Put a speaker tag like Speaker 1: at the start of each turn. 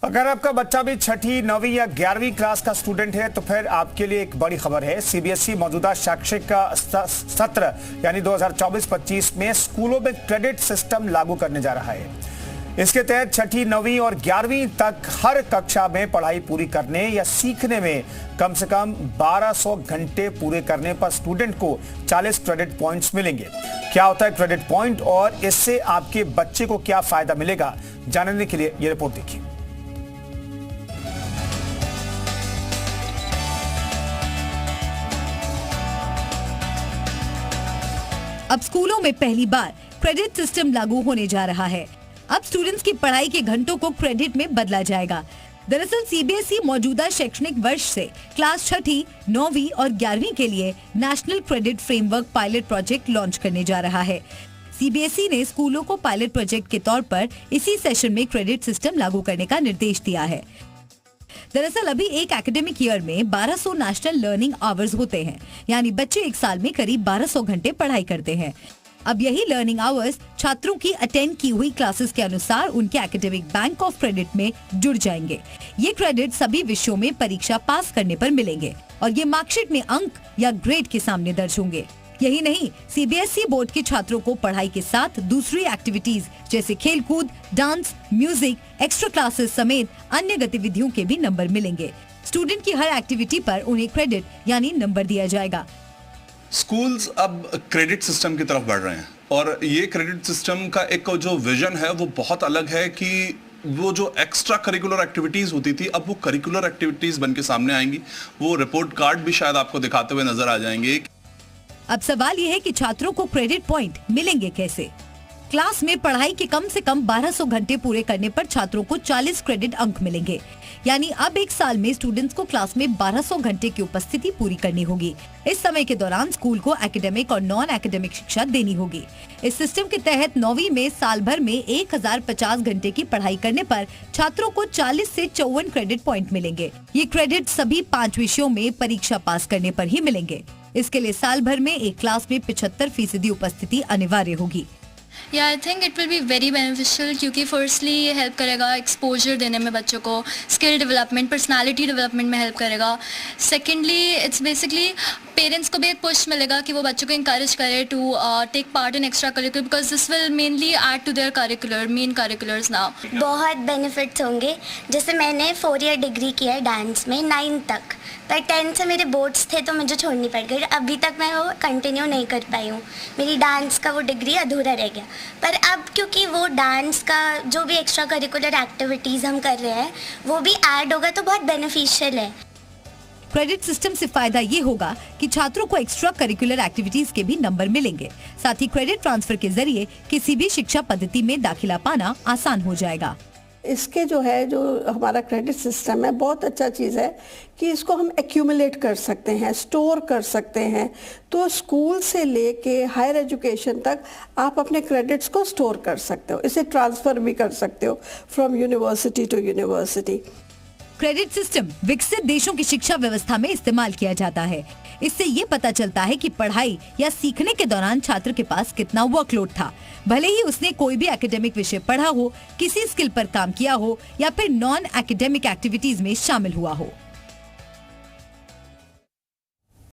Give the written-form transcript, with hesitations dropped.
Speaker 1: अगर आपका बच्चा भी छठी, 9वीं या 11वीं क्लास का स्टूडेंट है तो फिर आपके लिए एक बड़ी खबर है। सीबीएसई मौजूदा शैक्षिक सत्र यानी 2024-25 में स्कूलों में क्रेडिट सिस्टम लागू करने जा रहा है। इसके तहत छठी, 9वीं और 11वीं तक हर कक्षा में पढ़ाई पूरी करने या सीखने में कम से कम 1200 घंटे पूरे करने पर स्टूडेंट को 40 क्रेडिट पॉइंट्स मिलेंगे। क्या होता है क्रेडिट पॉइंट और इससे आपके बच्चे को क्या फायदा मिलेगा, जानने के लिए ये रिपोर्ट देखिए।
Speaker 2: अब स्कूलों में पहली बार क्रेडिट सिस्टम लागू होने जा रहा है। अब स्टूडेंट्स की पढ़ाई के घंटों को क्रेडिट में बदला जाएगा। दरअसल सीबीएसई मौजूदा शैक्षणिक वर्ष से क्लास छठी, 9वीं और 11वीं के लिए national credit framework pilot project launch करने जा रहा है। सीबीएसई ने स्कूलों को पायलट प्रोजेक्ट के तौर पर इसी सेशन में क्रेडिट सिस्टम लागू करने का निर्देश दिया है। दरअसल अभी एक एकेडमिक ईयर में 1200 नेशनल लर्निंग आवर्स होते हैं, यानी बच्चे एक साल में करीब 1200 घंटे पढ़ाई करते हैं। अब यही लर्निंग आवर्स छात्रों की अटेंड की हुई क्लासेस के अनुसार उनके एकेडमिक बैंक ऑफ क्रेडिट में जुड़ जाएंगे। ये क्रेडिट सभी विषयों में परीक्षा पास करने पर मिलेंगे और ये मार्कशीट में अंक या ग्रेड के सामने दर्ज होंगे। यही नहीं, सीबीएसई बोर्ड के छात्रों को पढ़ाई के साथ दूसरी एक्टिविटीज जैसे खेलकूद, डांस, म्यूजिक, एक्स्ट्रा क्लासेस समेत अन्य गतिविधियों के भी नंबर मिलेंगे। स्टूडेंट की हर एक्टिविटी पर उन्हें क्रेडिट यानी नंबर दिया जाएगा।
Speaker 3: स्कूल्स अब क्रेडिट सिस्टम की तरफ बढ़ रहे हैं और ये क्रेडिट सिस्टम का एक जो विजन है वो बहुत अलग है कि वो जो एक्स्ट्रा करिकुलर एक्टिविटीज होती थी अब वो करिकुलर एक्टिविटीज बन के सामने आएंगी। वो रिपोर्ट कार्ड भी शायद आपको दिखाते हुए नजर आ जाएंगे।
Speaker 2: अब सवाल यह है कि छात्रों को क्रेडिट पॉइंट मिलेंगे कैसे? क्लास में पढ़ाई के कम से कम 1200 घंटे पूरे करने पर छात्रों को 40 क्रेडिट अंक मिलेंगे। यानी अब एक साल में स्टूडेंट्स को क्लास में 1200 घंटे की उपस्थिति पूरी करनी होगी। इस समय के दौरान स्कूल को एकेडमिक और नॉन एकेडमिक शिक्षा देनी होगी। इस सिस्टम के तहत 9वीं में साल भर में 1050 घंटे की पढ़ाई करने पर छात्रों को 40 से 54 क्रेडिट पॉइंट मिलेंगे। ये क्रेडिट सभी 5 विषयों में परीक्षा पास करने पर ही मिलेंगे। इसके लिए साल भर में एक क्लास में 75% उपस्थिति अनिवार्य होगी।
Speaker 4: या I think it will be very beneficial क्योंकि फर्स्टली ये हेल्प करेगा एक्सपोजर देने में बच्चों को, स्किल डेवलपमेंट, पर्सनालिटी डेवलपमेंट में हेल्प करेगा। सेकेंडली इट्स बेसिकली पेरेंट्स को भी एक पुश मिलेगा कि वो बच्चों को इंकरेज करे to take part in extra curricular because this will mainly add to their main curriculars now.
Speaker 5: बहुत बेनिफिट्स होंगे। जैसे मैंने 4 ईयर डिग्री किया है डांस में 9 तक, पर 10 से मेरे बोर्ड्स थे तो मुझे छोड़नी पड़ गई। अभी तक मैं वो कंटिन्यू नहीं कर पाई हूँ, मेरी डांस का वो डिग्री अधूरा रह गया। पर अब क्योंकि वो डांस का जो भी एक्स्ट्रा करिकुलर एक्टिविटीज़ हम कर रहे हैं वो भी ऐड होगा तो बहुत बेनिफिशियल है।
Speaker 2: क्रेडिट सिस्टम से फायदा ये होगा कि छात्रों को एक्स्ट्रा करिकुलर एक्टिविटीज के भी नंबर मिलेंगे। साथ ही क्रेडिट ट्रांसफर के जरिए किसी भी शिक्षा पद्धति में दाखिला पाना आसान हो जाएगा।
Speaker 6: इसके जो हमारा क्रेडिट सिस्टम है बहुत अच्छा चीज़ है कि इसको हम एक्यूमुलेट कर सकते हैं, स्टोर कर सकते हैं। तो स्कूल से लेके हायर एजुकेशन तक आप अपने क्रेडिट्स को स्टोर कर सकते हो, इसे ट्रांसफ़र भी कर सकते हो from university to university.
Speaker 2: Credit system विकसित देशों की शिक्षा व्यवस्था में इस्तेमाल किया जाता है। इससे ये पता चलता है कि पढ़ाई या सीखने के दौरान छात्र के पास कितना वर्कलोड था, भले ही उसने कोई भी एकेडमिक विषय पढ़ा हो, किसी स्किल पर काम किया हो या फिर नॉन एकेडमिक एक्टिविटीज में शामिल हुआ हो।